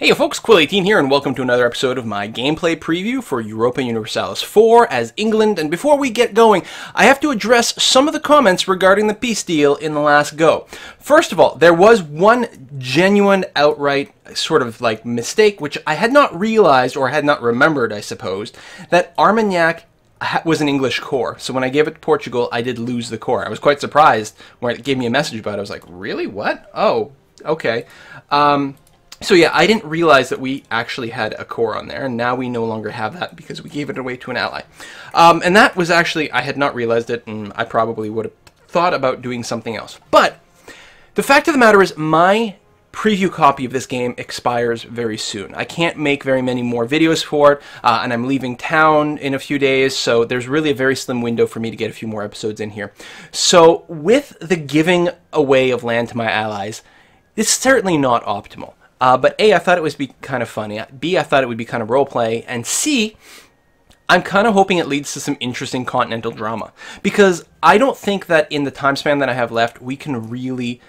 Hey folks, Quill18 here, and welcome to another episode of my gameplay preview for Europa Universalis IV as England. And before we get going, I have to address some of the comments regarding the peace deal in the last go. First of all, there was one genuine, outright sort of like mistake, which I had not realized or had not remembered, I suppose, that Armagnac was an English core. So when I gave it to Portugal, I did lose the core. I was quite surprised when it gave me a message about it. I was like, really? What? Oh, okay. So yeah, I didn't realize that we actually had a core on there, and now we no longer have that because we gave it away to an ally. And that was actually, I had not realized it, and I probably would have thought about doing something else. But the fact of the matter is, my preview copy of this game expires very soon. I can't make very many more videos for it, and I'm leaving town in a few days, so there's really a very slim window for me to get a few more episodes in here. So with the giving away of land to my allies, it's certainly not optimal. But A, I thought it would be kind of funny. B, I thought it would be kind of roleplay. And C, I'm kind of hoping it leads to some interesting continental drama. Because I don't think that in the time span that I have left, we can really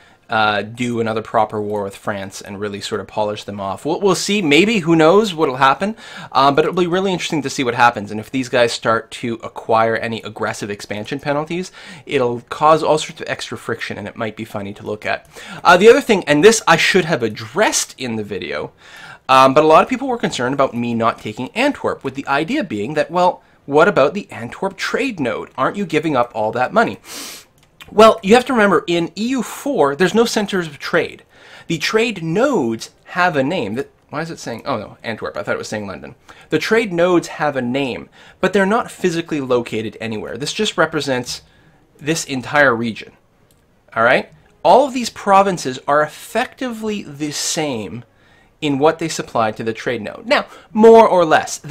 do another proper war with France and really sort of polish them off. We'll see. Maybe. Who knows what will happen. But it'll be really interesting to see what happens. And if these guys start to acquire any aggressive expansion penalties, it'll cause all sorts of extra friction, and it might be funny to look at. The other thing, and this I should have addressed in the video, but a lot of people were concerned about me not taking Antwerp, with the idea being that, well, what about the Antwerp trade node? Aren't you giving up all that money? Well, you have to remember, in EU4, there's no centers of trade. The trade nodes have a name. Why is it saying, oh no, Antwerp, I thought it was saying London. The trade nodes have a name, but they're not physically located anywhere. This just represents this entire region. All right? All of these provinces are effectively the same in what they supply to the trade node. Now, more or less,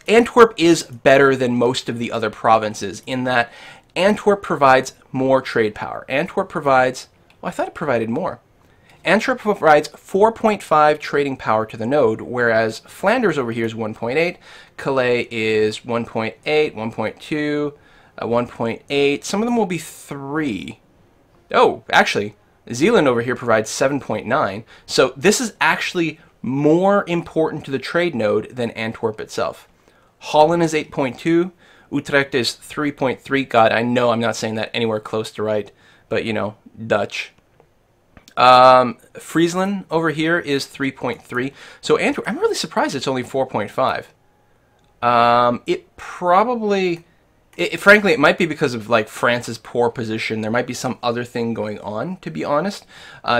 Antwerp is better than most of the other provinces in that Antwerp provides more trade power. Antwerp provides, well, I thought it provided more. Antwerp provides 4.5 trading power to the node, whereas Flanders over here is 1.8, Calais is 1.8, 1.2, 1.8. Some of them will be 3. Oh, actually, Zealand over here provides 7.9. So this is actually more important to the trade node than Antwerp itself. Holland is 8.2. Utrecht is 3.3. God, I know I'm not saying that anywhere close to right, but, you know, Dutch. Friesland over here is 3.3. So Antwerp, I'm really surprised it's only 4.5. It probably, frankly, it might be because of, like, France's poor position. There might be some other thing going on, to be honest,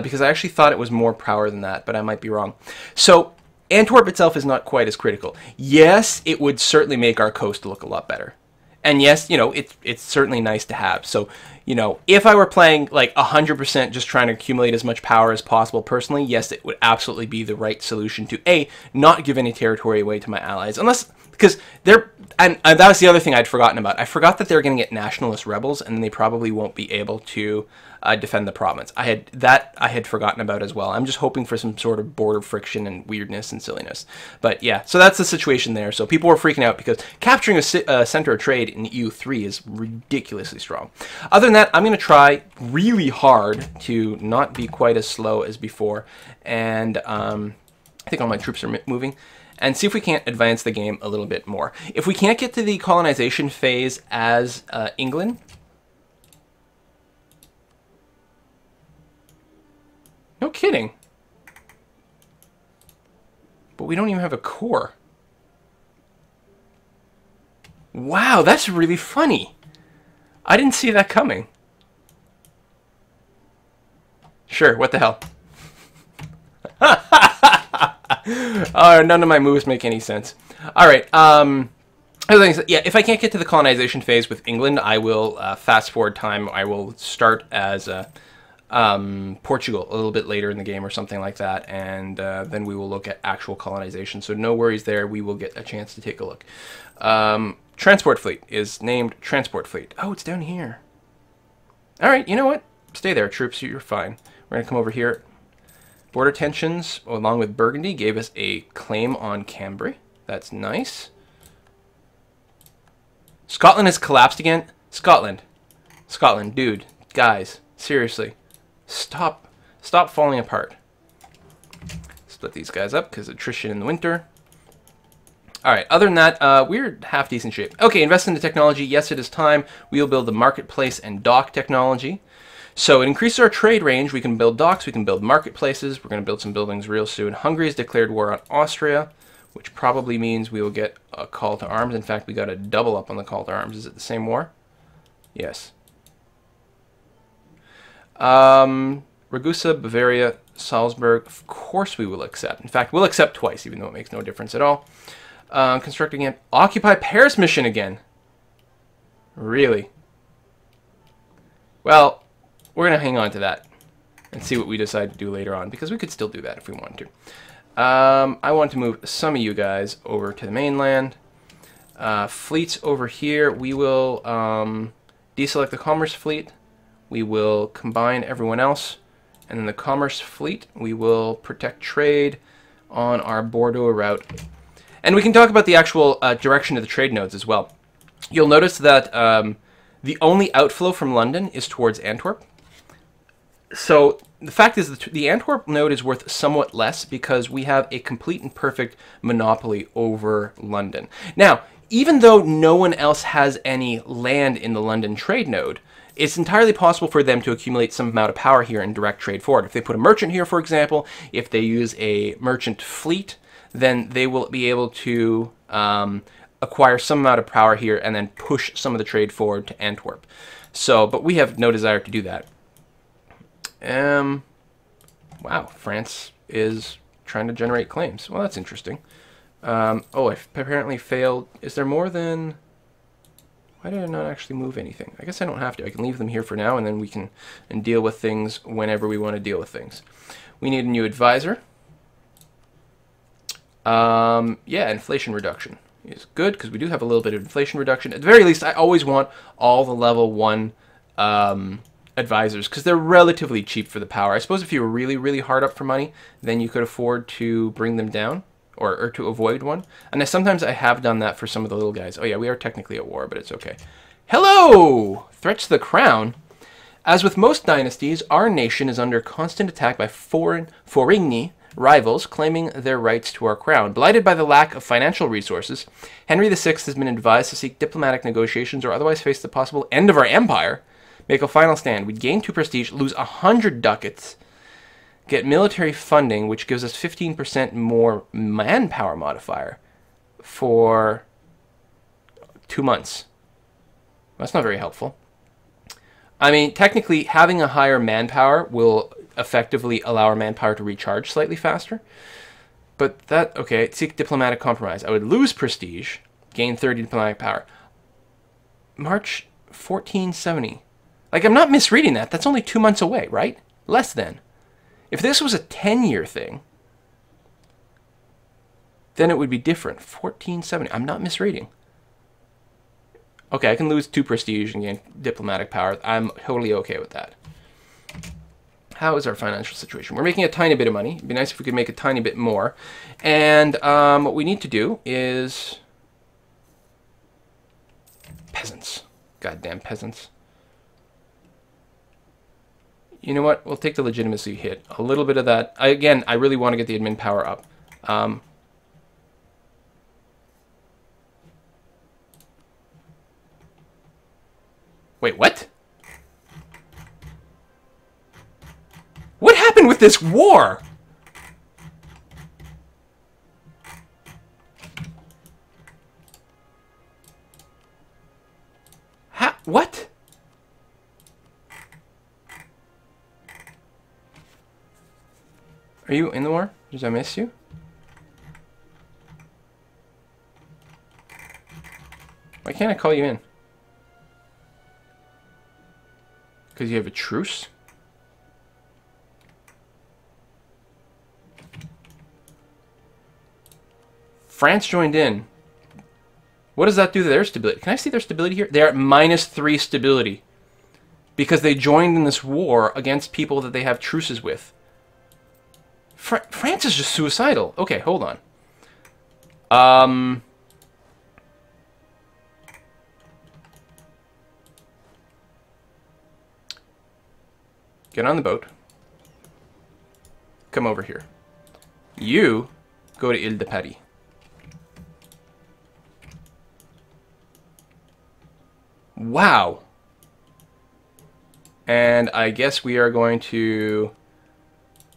because I actually thought it was more power than that, but I might be wrong. So Antwerp itself is not quite as critical. Yes, it would certainly make our coast look a lot better. And yes, you know, it's certainly nice to have. So, you know, if I were playing like 100% just trying to accumulate as much power as possible personally, yes, it would absolutely be the right solution to A, not give any territory away to my allies. Unless, because they're, and that was the other thing I'd forgotten about. I forgot that they're going to get nationalist rebels, and they probably won't be able to defend the province. I had forgotten about as well. I'm just hoping for some sort of border friction and weirdness and silliness. But yeah, so that's the situation there. So people were freaking out because capturing a center of trade in EU3 is ridiculously strong. Other than that, I'm going to try really hard to not be quite as slow as before. And I think all my troops are moving. And see if we can't advance the game a little bit more. If we can't get to the colonization phase as England, no kidding. But we don't even have a core. Wow, that's really funny. I didn't see that coming. Sure, what the hell? None of my moves make any sense. Alright, yeah, if I can't get to the colonization phase with England, I will fast forward time. I will start as Portugal a little bit later in the game or something like that, and then we will look at actual colonization. So no worries there, we will get a chance to take a look. Transport fleet is named Transport Fleet. Oh, it's down here. Alright, you know what? Stay there, troops, you're fine. We're going to come over here. Border tensions, along with Burgundy, gave us a claim on Cambrai. That's nice. Scotland has collapsed again. Scotland, dude, guys, seriously. Stop falling apart. split these guys up because attrition in the winter. All right, other than that, we're half decent shape. Okay, invest into technology. Yes, it is time. We will build the marketplace and dock technology. So it increases our trade range. We can build docks. We can build marketplaces. We're going to build some buildings real soon. Hungary has declared war on Austria, which probably means we will get a call to arms. In fact, we got a double up on the call to arms. Is it the same war? Yes. Ragusa, Bavaria, Salzburg. Of course we will accept. In fact, we'll accept twice, even though it makes no difference at all. Construct again. Occupy Paris mission again. Really? Well, we're going to hang on to that and see what we decide to do later on, because we could still do that if we wanted to. I want to move some of you guys over to the mainland. Fleets over here. We will deselect the commerce fleet. We will combine everyone else. And then the commerce fleet, we will protect trade on our Bordeaux route. And we can talk about the actual direction of the trade nodes as well. You'll notice that the only outflow from London is towards Antwerp. So the fact is that the Antwerp node is worth somewhat less because we have a complete and perfect monopoly over London. Now, even though no one else has any land in the London trade node, it's entirely possible for them to accumulate some amount of power here and direct trade forward. If they put a merchant here, for example, if they use a merchant fleet, then they will be able to acquire some amount of power here and then push some of the trade forward to Antwerp. So, but we have no desire to do that. Wow, France is trying to generate claims. Well, that's interesting. Oh, I apparently failed. Is there more than... Why did I not actually move anything? I guess I don't have to. I can leave them here for now, and then we can deal with things whenever we want to deal with things. We need a new advisor. Yeah, inflation reduction is good, because we do have a little bit of inflation reduction. At the very least, I always want all the level 1 advisors, because they're relatively cheap for the power. I suppose if you were really, really hard up for money, then you could afford to bring them down. Or to avoid one. And sometimes I have done that for some of the little guys. Oh yeah, we are technically at war, but it's okay. Hello! Threats to the crown. As with most dynasties, our nation is under constant attack by foreign rivals claiming their rights to our crown. Blighted by the lack of financial resources, Henry VI has been advised to seek diplomatic negotiations or otherwise face the possible end of our empire. Make a final stand. We'd gain 2 prestige, lose 100 ducats, get military funding, which gives us 15% more manpower modifier for 2 months. That's not very helpful. I mean, technically, having a higher manpower will effectively allow our manpower to recharge slightly faster. But that, okay, seek diplomatic compromise. I would lose prestige, gain 30 diplomatic power. March 1470. Like, I'm not misreading that. That's only 2 months away, right? Less than. If this was a 10-year thing, then it would be different. 1470. I'm not misreading. Okay, I can lose 2 prestige and gain diplomatic power. I'm totally okay with that. How is our financial situation? We're making a tiny bit of money. It'd be nice if we could make a tiny bit more. And what we need to do is... Peasants. Goddamn peasants. You know what? We'll take the legitimacy hit. A little bit of that. Again, I really want to get the admin power up. Wait, what? What happened with this war? What? Are you in the war? Did I miss you? Why can't I call you in? Because you have a truce? France joined in. What does that do to their stability? Can I see their stability here? They're at -3 stability. Because they joined in this war against people that they have truces with. France is just suicidal. Okay, hold on. Get on the boat. Come over here. You go to Ile de Paris. Wow. And I guess we are going to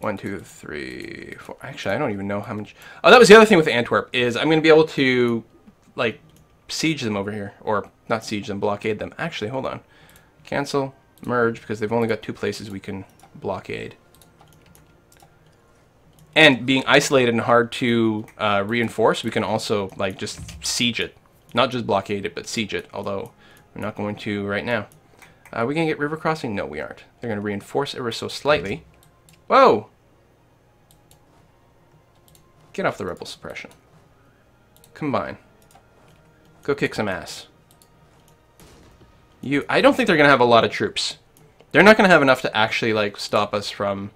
1, 2, 3, 4. Actually, I don't even know how much. Oh, that was the other thing with Antwerp is I'm going to be able to like siege them over here, or not siege them, blockade them. Actually, hold on. Cancel, merge, because they've only got 2 places we can blockade. And being isolated and hard to reinforce, we can also like just siege it, not just blockade it, but siege it. Although we're not going to right now. Are we going to get river crossing? No, we aren't. They're going to reinforce ever so slightly. Whoa! Get off the rebel suppression. Combine. Go kick some ass. I don't think they're going to have a lot of troops. They're not going to have enough to actually, like, stop us from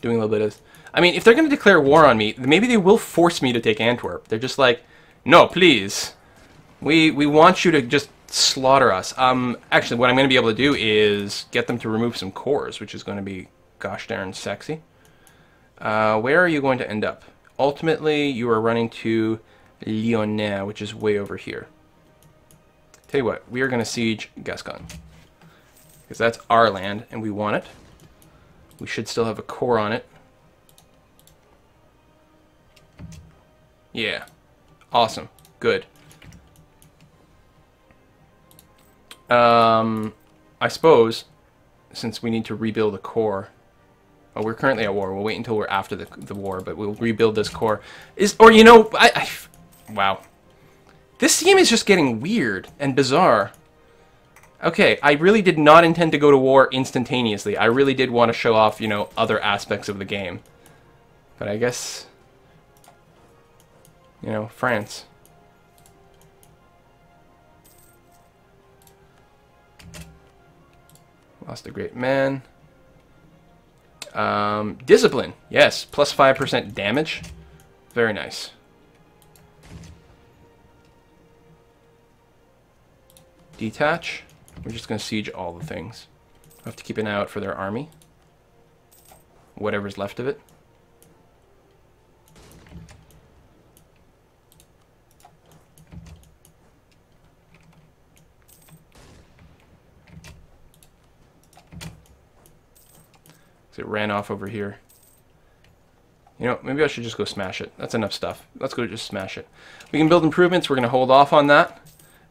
doing a little bit of... I mean, if they're going to declare war on me, maybe they will force me to take Antwerp. They're just like, no, please. We want you to just slaughter us. Actually, what I'm going to be able to do is get them to remove some cores, which is going to be gosh darn sexy. Where are you going to end up? Ultimately, you are running to Lyonnais, which is way over here. Tell you what, we are going to siege Gascon. Because that's our land, and we want it. We should still have a core on it. Yeah. Awesome. Good. I suppose, since we need to rebuild a core... Well, we're currently at war. We'll wait until we're after the war, but we'll rebuild this core. Or, you know, wow. This game is just getting weird and bizarre. Okay, I really did not intend to go to war instantaneously. I really did want to show off, you know, other aspects of the game. But I guess, you know, France. Lost a great man. Discipline. Yes, plus 5% damage. Very nice. Detach. We're just going to siege all the things. I have to keep an eye out for their army. Whatever's left of it. So it ran off over here. You know, maybe I should just go smash it. That's enough stuff. Let's go just smash it. We can build improvements. We're going to hold off on that.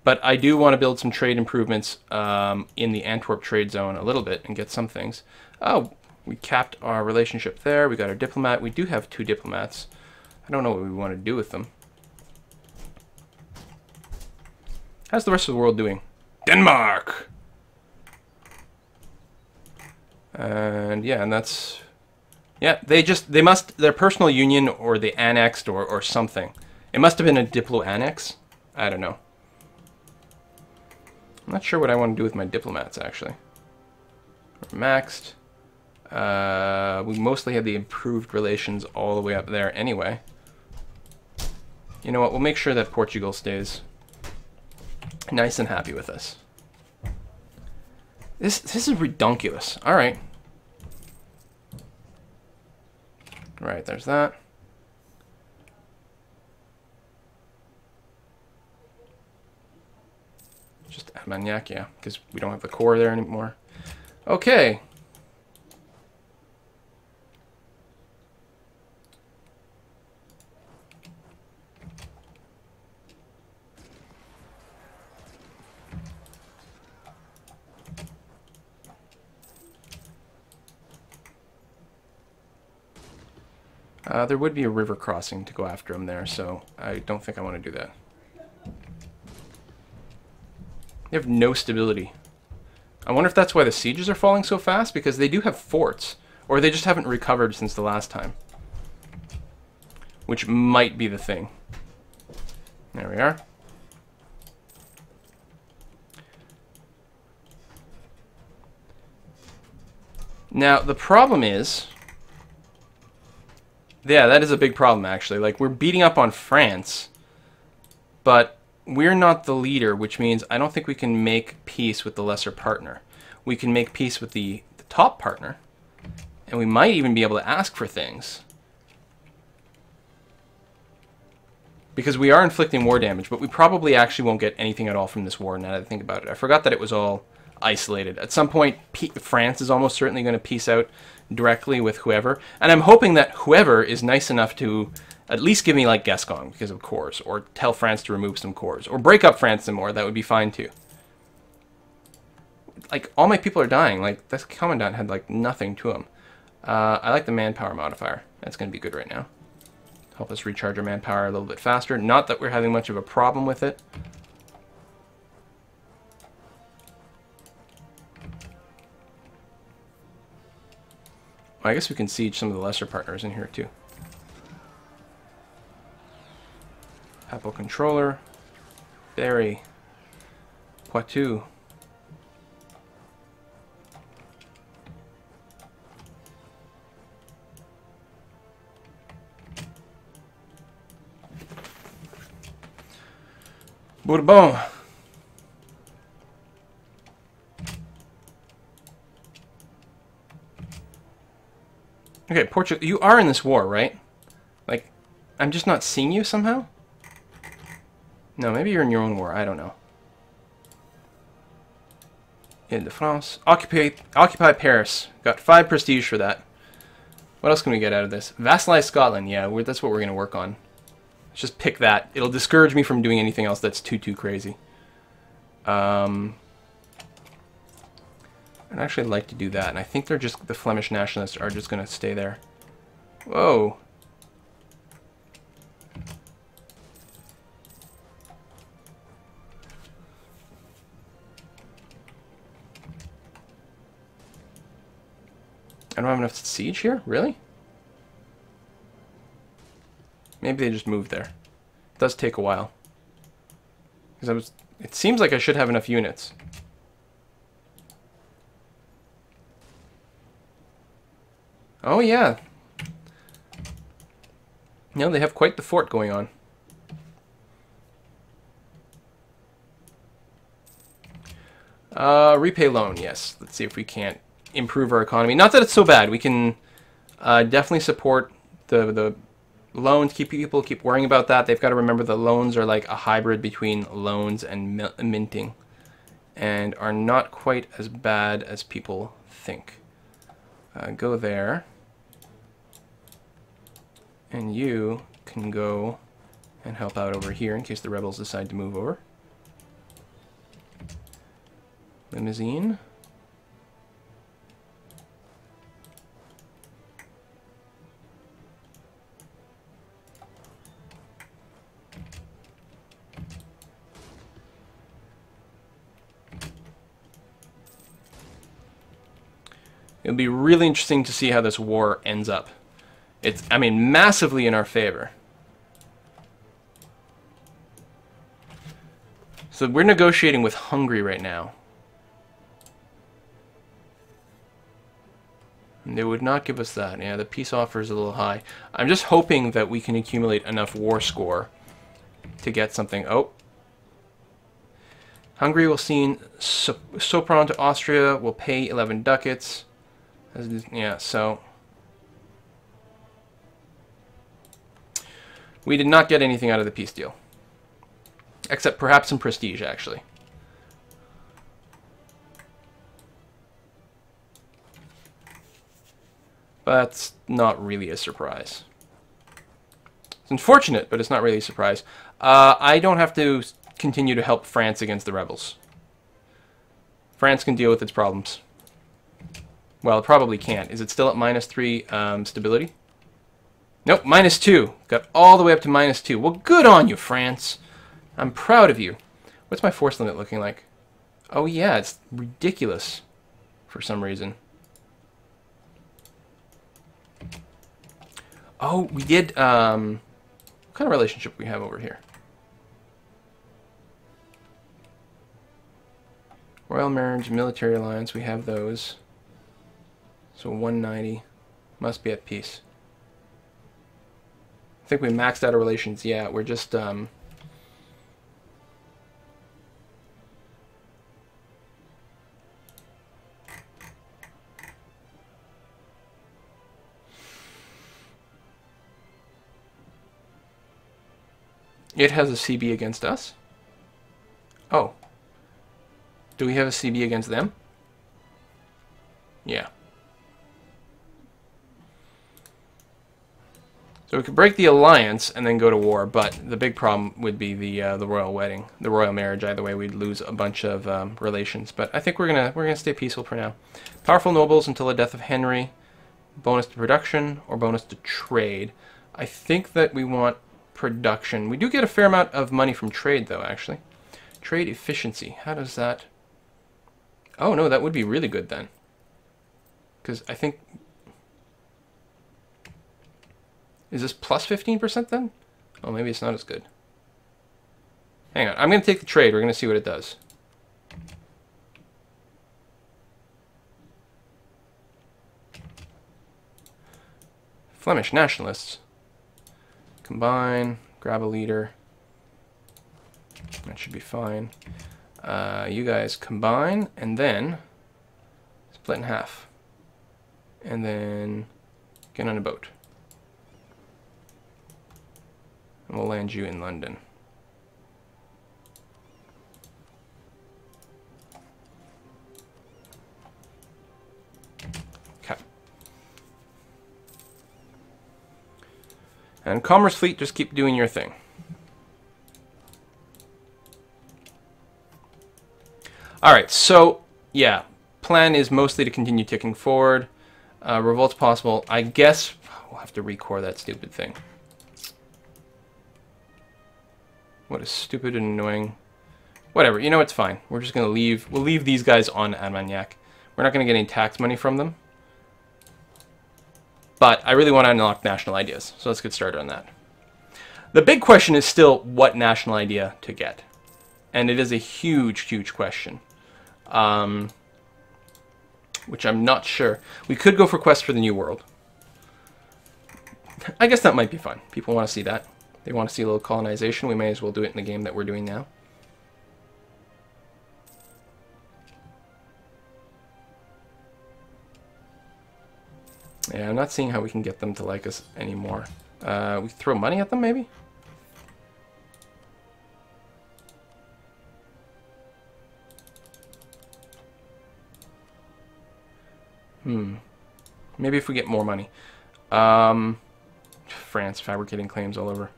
But I do want to build some trade improvements in the Antwerp trade zone a little bit and get some things. Oh, we capped our relationship there. We got our diplomat. We do have 2 diplomats. I don't know what we want to do with them. How's the rest of the world doing? Denmark! And yeah, and that's... Yeah, they must... Their personal union, or they annexed, or something. It must have been a diplo-annex. I don't know. I'm not sure what I want to do with my diplomats, actually. We're maxed. We mostly have the improved relations all the way up there anyway. You know what? We'll make sure that Portugal stays nice and happy with us. This is redonkulous. All right. Right, there's that. Just Armagnac, yeah, because we don't have the core there anymore. Okay. There would be a river crossing to go after him there, so I don't think I want to do that. They have no stability. I wonder if that's why the sieges are falling so fast, because they do have forts, or they just haven't recovered since the last time. Which might be the thing. There we are. Now, the problem is... Yeah, that is a big problem, actually. Like, we're beating up on France, but we're not the leader, which means I don't think we can make peace with the lesser partner. We can make peace with the top partner, And we might even be able to ask for things. Because we are inflicting war damage, but we probably actually won't get anything at all from this war now that I think about it. I forgot that it was all isolated. At some point, France is almost certainly going to peace out directly with whoever. And I'm hoping that whoever is nice enough to at least give me, like, Gascon because of cores, or tell France to remove some cores, or break up France some more. That would be fine, too. Like, all my people are dying. Like, this commandant had, like, nothing to him. I like the manpower modifier. That's going to be good right now. Help us recharge our manpower a little bit faster. Not that we're having much of a problem with it. Well, I guess we can siege some of the lesser partners in here too. Papal Controller. Berry. Poitou. Bourbon. Okay, Portugal, you are in this war, right? Like, I'm just not seeing you somehow? No, maybe you're in your own war, I don't know. Ile-de-France. Occupy Paris. Got 5 prestige for that. What else can we get out of this? Vassalize Scotland, yeah, that's what we're going to work on. Let's just pick that. It'll discourage me from doing anything else that's too crazy. I'd actually like to do that, and I think they're just, the Flemish nationalists are just going to stay there. Whoa. I don't have enough siege here? Really? Maybe they just moved there. It does take a while. Because it seems like I should have enough units. Oh yeah. No, they have quite the fort going on. Repay loan, yes. Let's see if we can't improve our economy. Not that it's so bad. We can definitely support the loans. People keep worrying about that. They've got to remember the loans are like a hybrid between loans and minting, and are not quite as bad as people think. Go there, and you can go and help out over here in case the rebels decide to move over. Limousine. It'll be really interesting to see how this war ends up. It's, I mean, massively in our favor. So we're negotiating with Hungary right now. And they would not give us that. Yeah, the peace offer is a little high. I'm just hoping that we can accumulate enough war score to get something. Oh. Hungary will send Sopron to Austria. Will pay 11 ducats. Yeah, so we did not get anything out of the peace deal. Except perhaps some prestige, actually. But that's not really a surprise. It's unfortunate, but it's not really a surprise. I don't have to continue to help France against the rebels. France can deal with its problems. Well, it probably can't. Is it still at -3 stability? Nope, -2. Got all the way up to -2. Well, good on you, France. I'm proud of you. What's my force limit looking like? Oh, yeah, it's ridiculous for some reason. Oh, we did, what kind of relationship we have over here? Royal marriage, military alliance, we have those. So 190 must be at peace. I think we maxed out our relations. Yeah, we're just It has a CB against us? Oh. Do we have a CB against them? Yeah. So we could break the alliance and then go to war, but the big problem would be the royal wedding, the royal marriage. Either way, we'd lose a bunch of relations. But I think we're gonna stay peaceful for now. Powerful nobles until the death of Henry. Bonus to production or bonus to trade. I think that we want production. We do get a fair amount of money from trade, though. Actually, trade efficiency. How does that? Oh no, that would be really good then. Because I think. Is this plus 15% then? Oh, maybe it's not as good. Hang on. I'm going to take the trade. We're going to see what it does. Flemish nationalists. Combine. Grab a leader. That should be fine. You guys combine and then split in half. And then get on a boat. And we'll land you in London. Okay. And Commerce Fleet, just keep doing your thing. Alright, so, yeah. Plan is mostly to continue ticking forward. Revolt's possible. I guess we'll have to recore that stupid thing. What a stupid and annoying... Whatever, you know, it's fine. We're just going to leave... We'll leave these guys on Armagnac. We're not going to get any tax money from them. But I really want to unlock national ideas. So let's get started on that. The big question is still what national idea to get. And it is a huge, huge question. Which I'm not sure. We could go for Quest for the New World. I guess that might be fun. People want to see that. They want to see a little colonization. We may as well do it in the game that we're doing now. Yeah, I'm not seeing how we can get them to like us anymore. We throw money at them, maybe? Maybe if we get more money. France fabricating claims all over.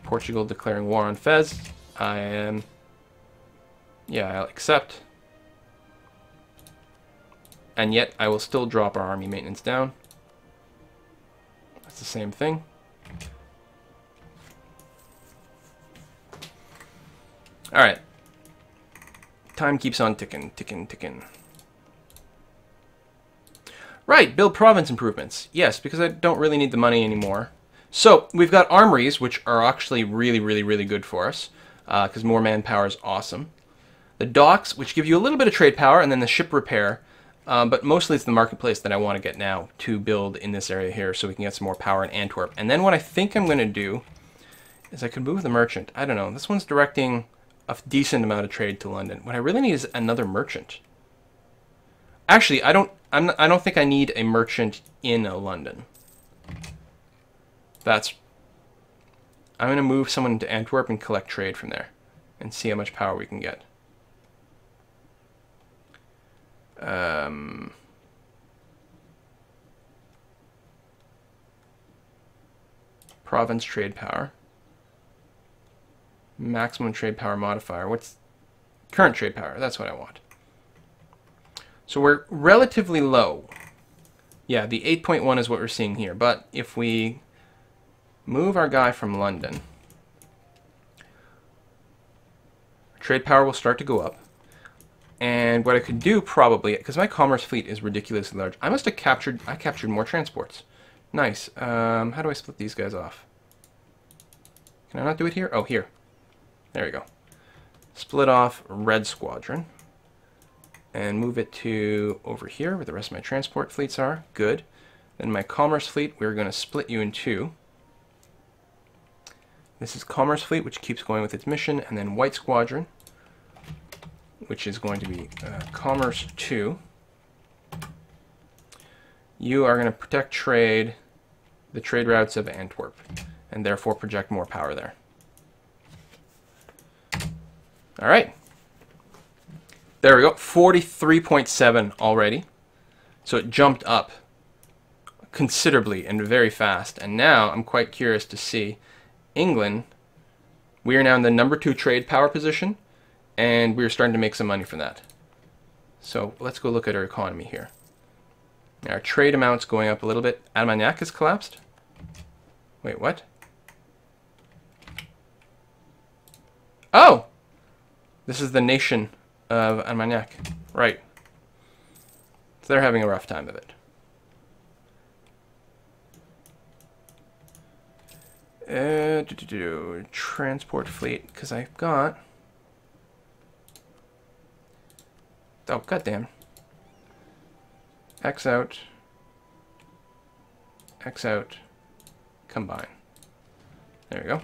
Portugal declaring war on Fez. Yeah, I'll accept. And yet, I will still drop our army maintenance down. That's the same thing. Alright. Time keeps on ticking, ticking, ticking. Right, build province improvements. Yes, because I don't really need the money anymore. So, we've got armories, which are actually really, really, really good for us. Because more manpower is awesome. The docks, which give you a little bit of trade power, and then the ship repair. But mostly it's the marketplace that I want to get now to build in this area here so we can get some more power in Antwerp. And then what I think I'm going to do is I could move the merchant. I don't know. This one's directing a decent amount of trade to London. What I really need is another merchant. Actually, I don't think I need a merchant in London. I'm going to move someone to Antwerp and collect trade from there and see how much power we can get. Province trade power. Maximum trade power modifier. What's current trade power? That's what I want. So we're relatively low. Yeah, the 8.1 is what we're seeing here. But if we move our guy from London, trade power will start to go up. And what I could do probably, because my commerce fleet is ridiculously large, I captured more transports. Nice. How do I split these guys off? Can I not do it here? Oh, here. There we go. Split off Red Squadron. And move it to over here where the rest of my transport fleets are. Good. Then my commerce fleet, we're going to split you in two. This is commerce fleet, which keeps going with its mission. And then White Squadron, which is going to be Commerce 2. You are going to protect trade, the trade routes of Antwerp, and therefore project more power there. All right. There we go. 43.7 already. So it jumped up considerably and very fast. And now I'm quite curious to see England. We are now in the number 2 trade power position, and we're starting to make some money from that. So let's go look at our economy here. Our trade amount's going up a little bit. Armagnac has collapsed. Wait, what? Oh! This is the nation of Armagnac. Right. So they're having a rough time of it. Transport fleet, because I've got... Oh, goddamn. X out. X out. Combine. There we go.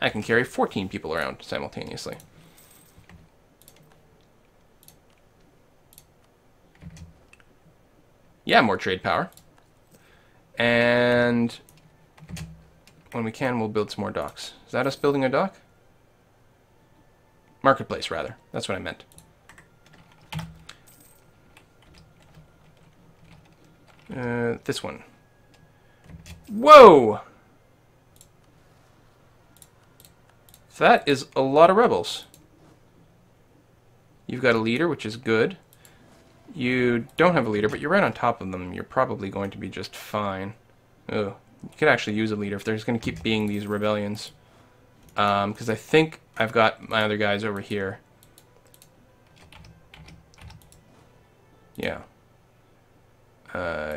I can carry 14 people around simultaneously. Yeah, more trade power. And when we can, we'll build some more docks. Is that us building a dock? Marketplace, rather. That's what I meant. This one. Whoa! That is a lot of rebels. You've got a leader, which is good. You don't have a leader, but you're right on top of them. You're probably going to be just fine. Oh, you could actually use a leader if there's going to keep being these rebellions. Because I think I've got my other guys over here. Yeah.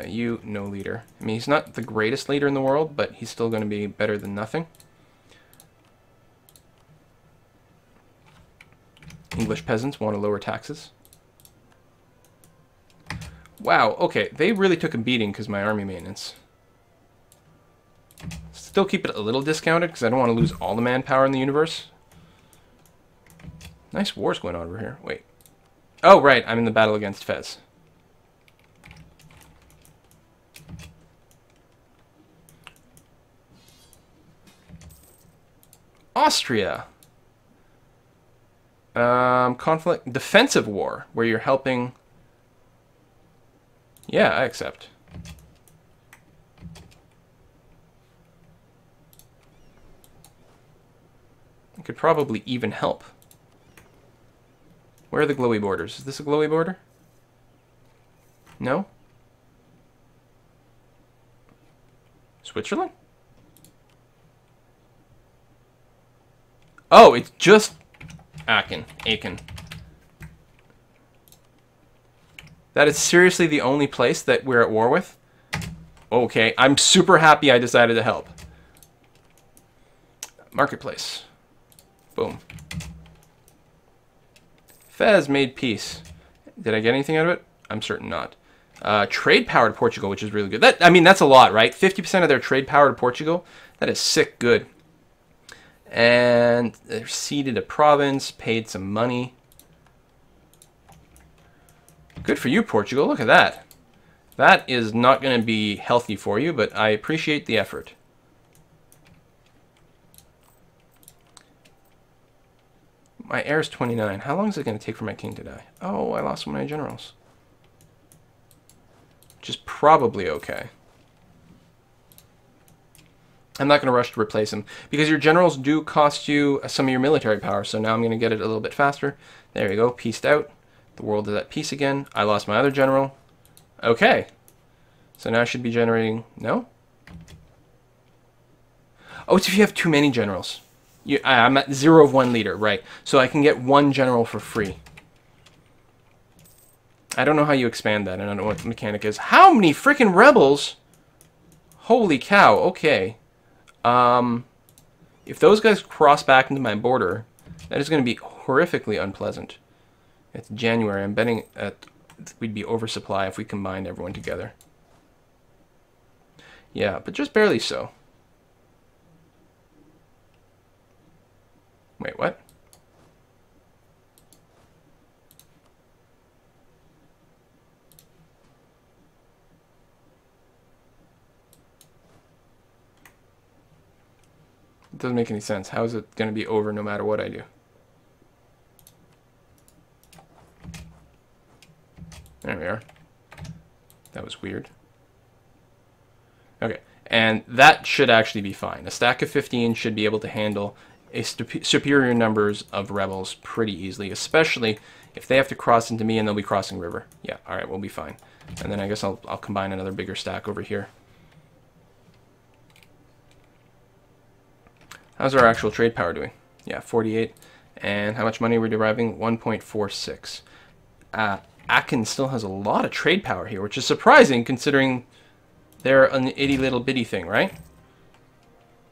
You, no leader. I mean, he's not the greatest leader in the world, but he's still going to be better than nothing. English peasants want to lower taxes. Wow, okay, they really took a beating because my army maintenance. Still keep it a little discounted because I don't want to lose all the manpower in the universe. Nice wars going on over here. Wait. Oh, right, I'm in the battle against Fez. Austria. Conflict, defensive war, where you're helping. Yeah, I accept. I could probably even help. Where are the glowy borders? Is this a glowy border? No? Switzerland? Oh, it's just Aachen. That is seriously the only place that we're at war with? Okay, I'm super happy I decided to help. Marketplace. Boom. Fez made peace. Did I get anything out of it? I'm certain not. Trade power to Portugal, which is really good. I mean, that's a lot, right? 50% of their trade power to Portugal. That is sick good. And they ceded a province, paid some money. Good for you, Portugal. Look at that. That is not going to be healthy for you, but I appreciate the effort. My heir is 29. How long is it going to take for my king to die? Oh, I lost one of my generals. Which is probably okay. I'm not going to rush to replace him, because your generals do cost you some of your military power, so now I'm going to get it a little bit faster. There you go, peaced out. The world is at peace again. I lost my other general. Okay. So now I should be generating... No? Oh, it's if you have too many generals. I'm at 0 of 1 leader, right. So I can get 1 general for free. I don't know how you expand that. I don't know what the mechanic is. How many freaking rebels? Holy cow, okay. If those guys cross back into my border, that is going to be horrifically unpleasant. It's January. I'm betting that we'd be oversupply if we combined everyone together. Yeah, but just barely so. Wait, what? It doesn't make any sense. How is it going to be over no matter what I do? There we are. That was weird. Okay, and that should actually be fine. A stack of 15 should be able to handle a superior numbers of rebels pretty easily, especially if they have to cross into me and they'll be crossing river. Yeah, all right, we'll be fine. And then I guess I'll combine another bigger stack over here. How's our actual trade power doing? Yeah, 48. And how much money we're deriving? 1.46. Aachen still has a lot of trade power here, which is surprising considering they're an itty little bitty thing, right?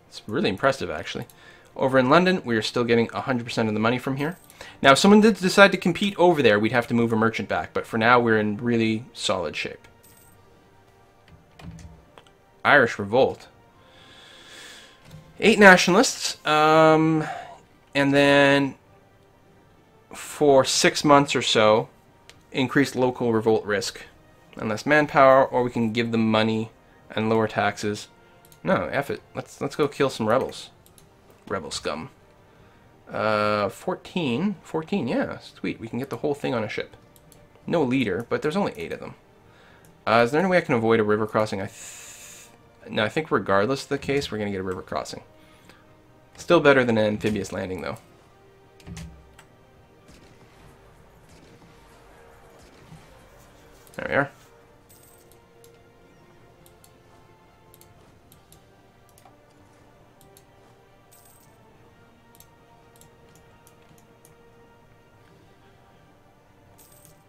It's really impressive, actually. Over in London, we are still getting 100% of the money from here. Now, if someone did decide to compete over there, we'd have to move a merchant back, but for now, we're in really solid shape. Irish Revolt. 8 nationalists, and then for 6 months or so, increase local revolt risk. And less manpower, or we can give them money and lower taxes. No, F it. Let's go kill some rebels. Rebel scum. 14, yeah, sweet. We can get the whole thing on a ship. No leader, but there's only 8 of them. Is there any way I can avoid a river crossing? No, I think regardless of the case, we're going to get a river crossing. Still better than an amphibious landing, though. There we are.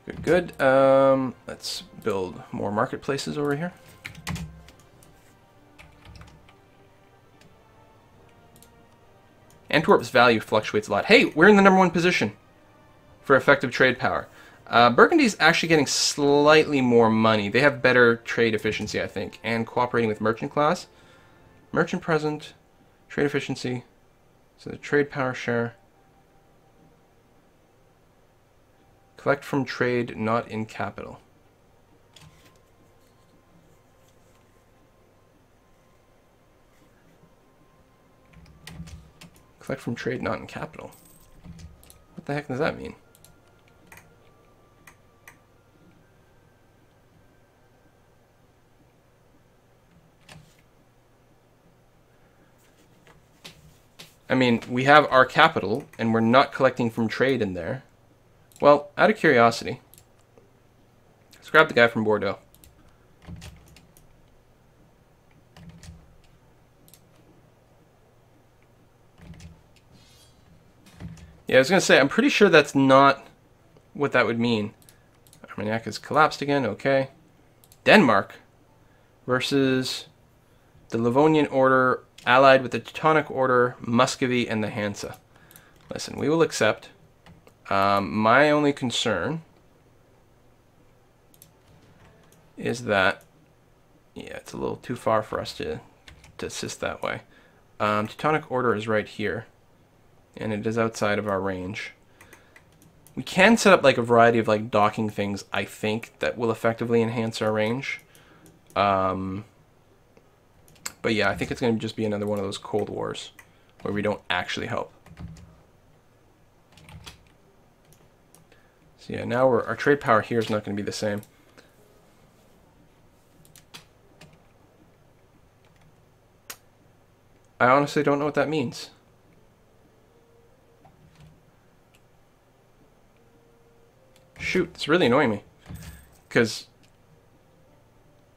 Good, good. Let's build more marketplaces over here. Antwerp's value fluctuates a lot. Hey, we're in the #1 position for effective trade power. Burgundy's actually getting slightly more money. They have better trade efficiency, I think, and cooperating with merchant class. Merchant present, trade efficiency, so the trade power share. Collect from trade not in capital. Collect from trade not in capital. What the heck does that mean? I mean, we have our capital, and we're not collecting from trade in there. Well, out of curiosity, let's grab the guy from Bordeaux. Yeah, I was going to say, I'm pretty sure that's not what that would mean. Armagnac has collapsed again, okay. Denmark versus the Livonian Order allied with the Teutonic Order, Muscovy, and the Hansa. Listen, we will accept. My only concern is that, yeah, it's a little too far for us to assist that way. Teutonic Order is right here, and it is outside of our range. We can set up like a variety of like docking things, I think, that will effectively enhance our range. But yeah, I think it's going to just be another one of those Cold Wars where we don't actually help. So yeah, now our trade power here is not going to be the same. I honestly don't know what that means. Shoot, it's really annoying me. Because,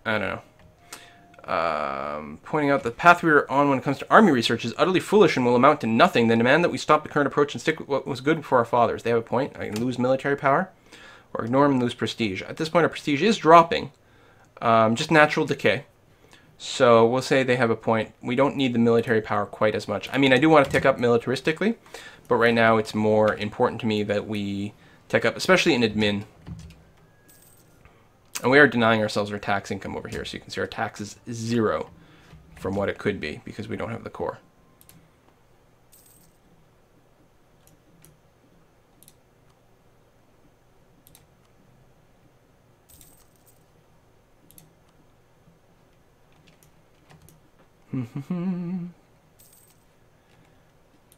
I don't know. Pointing out the path we are on when it comes to army research is utterly foolish and will amount to nothing. They demand that we stop the current approach and stick with what was good for our fathers. They have a point. I can lose military power, or ignore them and lose prestige. At this point, our prestige is dropping. Just natural decay. So we'll say they have a point. We don't need the military power quite as much. I mean, I do want to tick up militaristically, but right now it's more important to me that we tick up, especially in admin. And we are denying ourselves our tax income over here. So you can see our tax is 0 from what it could be because we don't have the core.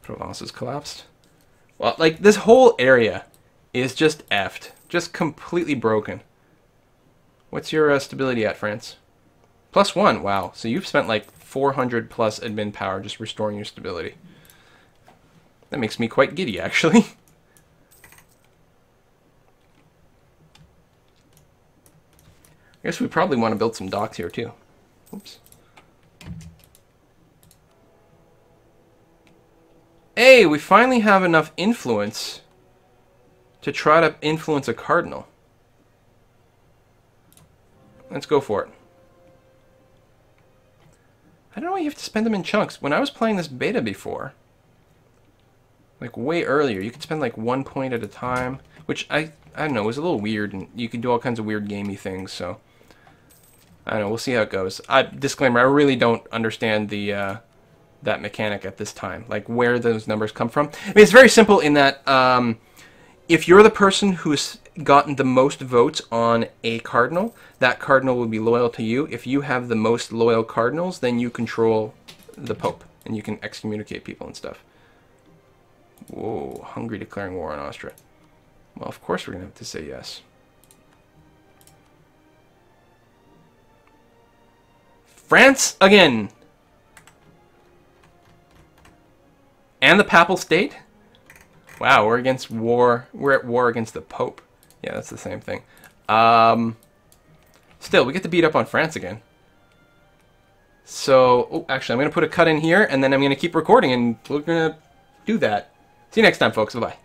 Provence has collapsed. Well, like, this whole area is just effed. Just completely broken. What's your stability at, France? +1. Wow. So you've spent like 400 plus admin power just restoring your stability. That makes me quite giddy, actually. I guess we probably want to build some docks here, too. Oops. Hey, we finally have enough influence to try to influence a cardinal. Let's go for it. I don't know why you have to spend them in chunks. When I was playing this beta before, like way earlier, you could spend like 1 point at a time, which I don't know, was a little weird, and you could do all kinds of weird gamey things, so I don't know, we'll see how it goes. Disclaimer, I really don't understand the that mechanic at this time, like where those numbers come from. I mean, it's very simple in that if you're the person who's gotten the most votes on a cardinal, that cardinal will be loyal to you. If you have the most loyal cardinals, then you control the Pope, and you can excommunicate people and stuff. Whoa, Hungary declaring war on Austria. Well, of course we're going to have to say yes. France again! And the Papal State? Wow, we're against war. We're at war against the Pope. Yeah, that's the same thing. Still, we get to beat up on France again. So, oh, actually, I'm going to put a cut in here, and then I'm going to keep recording, and we're going to do that. See you next time, folks. Bye-bye.